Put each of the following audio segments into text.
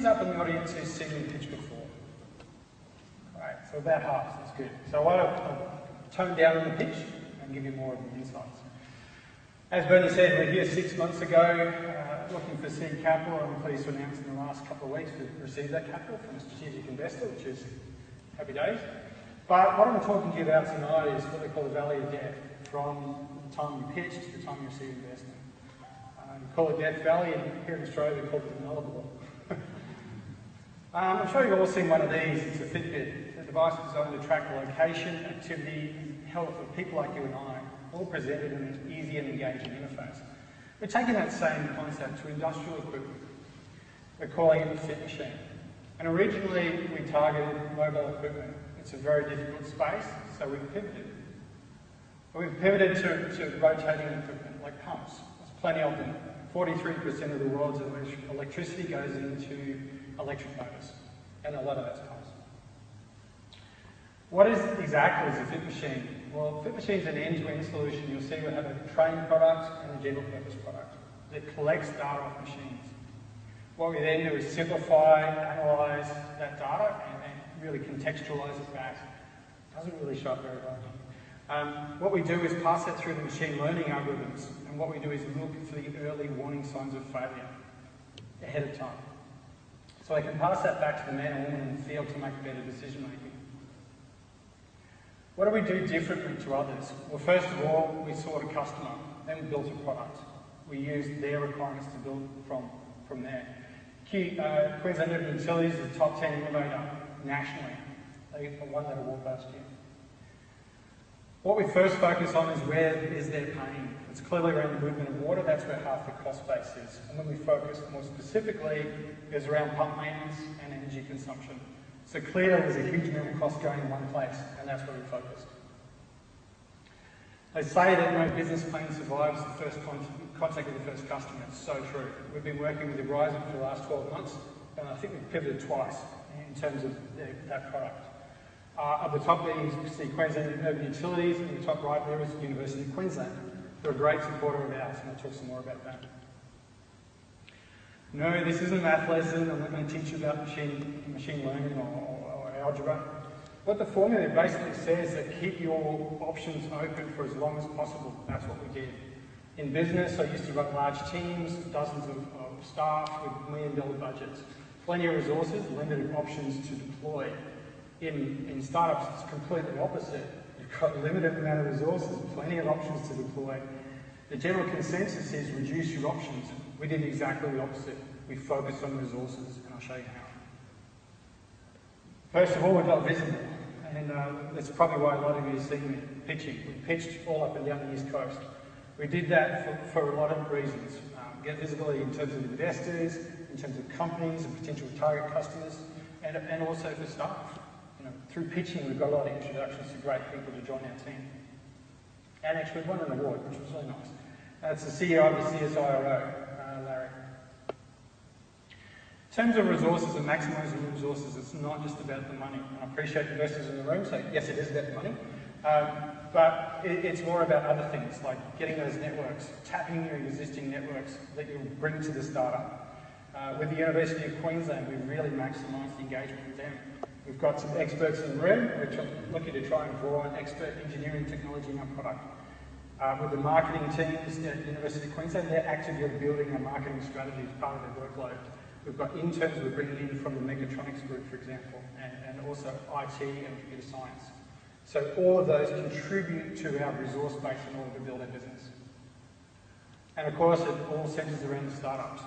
hands up in the audience who's seen me pitch before? Right, so about half, that's good. So I'll tone down on the pitch and give you more of the insights. As Bernie said, we're here 6 months ago, looking for seed capital. I'm pleased to announce in the last couple of weeks we've received that capital from a strategic investor, which is happy days. But what I'm talking to you about tonight is what they call the valley of death, from the time you pitch to the time you receive investment. We call it Death Valley, and here in Australia we call it the nullable. I'm sure you've all seen one of these. It's a Fitbit, a device designed to track the location, activity, and health of people like you and I, all presented in an easy and engaging interface. We're taking that same concept to industrial equipment. We're calling it the Fit Machine. And originally we targeted mobile equipment. It's a very difficult space, so we've pivoted. We've pivoted to rotating equipment, like pumps. There's plenty of them. 43% of the world's electricity goes into electric motors, and a lot of that's pumps. What exactly is a Fit Machine? Well, Fit Machine is an end-to-end solution. You'll see we have a trained product and a general purpose product that collects data off machines. What we then do is simplify, analyse that data, and really contextualise it back. It doesn't really show up very well. What we do is pass that through the machine learning algorithms, and what we do is look for the early warning signs of failure ahead of time. So I can pass that back to the man or woman in the field to make better decision making. What do we do differently to others? Well, first of all, we sought a customer, then we built a product. We used their requirements to build from there. Queensland Urban Utilities is the top 10 innovator nationally. They won that award last year. What we first focus on is where is their pain. It's clearly around the movement of water. That's where half the cost base is. And when we focus more specifically, is around pump maintenance and energy consumption. So clearly there's a huge amount of cost going in one place, and that's where we focused. They say that no business plan survives the first contact with the first customer. It's so true. We've been working with Horizon for the last 12 months, and I think we've pivoted twice in terms of that product. At the top there you see Queensland Urban Utilities, and the top right there is the University of Queensland. They're a great supporter of ours, and I'll talk some more about that. No, this isn't a math lesson. I'm not going to teach you about machine learning or algebra. What the formula basically says is that keep your options open for as long as possible. That's what we did. In business, I used to run large teams, dozens of staff with $1 million budgets. Plenty of resources, limited options to deploy. In startups, it's completely opposite. You've got a limited amount of resources, plenty of options to deploy. The general consensus is reduce your options. We did exactly the opposite. We focused on resources, and I'll show you how. First of all, we got visible, and that's probably why a lot of you have seen me pitching. We pitched all up and down the East Coast. We did that for a lot of reasons. Get visibility in terms of investors, in terms of companies and potential target customers, and also for staff. Through pitching, we've got a lot of introductions to great people to join our team. And actually, we won an award, which was really nice. That's the CEO of the CSIRO, Larry. In terms of resources and maximising the resources, it's not just about the money. And I appreciate investors in the room, so yes, it is about the money. But it's more about other things, like getting those networks, tapping your existing networks that you'll bring to the startup. With the University of Queensland, we really maximise the engagement with them. We've got some experts in the room, which I'm looking to try and draw on expert engineering technology in our product. With the marketing teams at the University of Queensland, they're actively building our marketing strategy as part of their workload. We've got interns we're bringing in from the mechatronics group, for example, and also IT and computer science. So all of those contribute to our resource base in order to build our business. And of course, it all centres around the startups.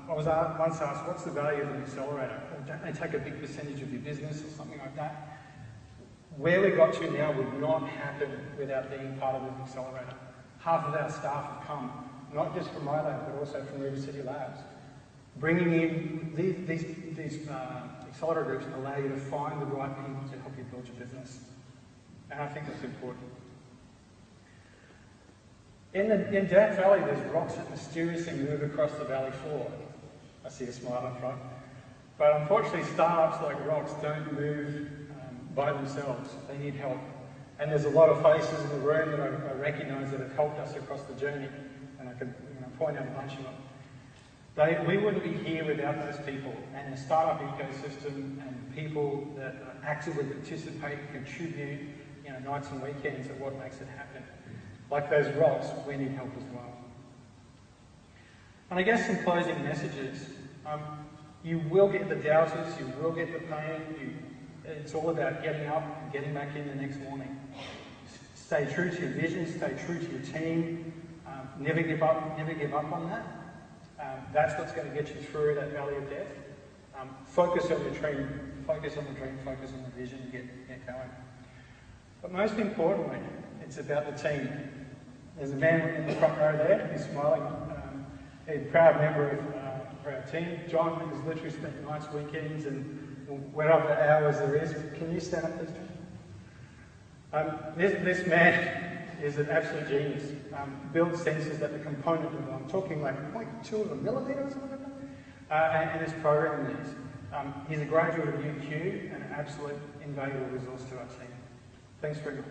I was once asked, what's the value of an accelerator? Well, don't they take a big percentage of your business or something like that? Where we got to now would not happen without being part of an accelerator. Half of our staff have come, not just from my lab, but also from River City Labs. Bringing in these accelerator groups allow you to find the right people to help you build your business. And I think that's important. In Death Valley, there's rocks that mysteriously move across the valley floor. I see a smile up front. But unfortunately, startups like rocks don't move by themselves. They need help. And there's a lot of faces in the room that I recognise that have helped us across the journey. And I can point out a bunch of them. We wouldn't be here without those people, and the startup ecosystem and people that actively participate, contribute, nights and weekends are what makes it happen. Like those rocks, we need help as well. And I guess some closing messages. You will get the doubters, you will get the pain. It's all about getting up and getting back in the next morning. Stay true to your vision, stay true to your team. Never give up on that. That's what's going to get you through that valley of death. Focus on your dream, focus on the vision, get going. But most importantly, it's about the team. There's a man in the front row there, he's smiling. He's a proud member of our team. John has literally spent nights, weekends, and whatever hours there is. Can you stand up, please, John? This man is an absolute genius. Builds sensors at the component level. I'm talking like 0.2 of a millimetre or something like that. And is programming these. He's a graduate of UQ and an absolute invaluable resource to our team. Thanks very much.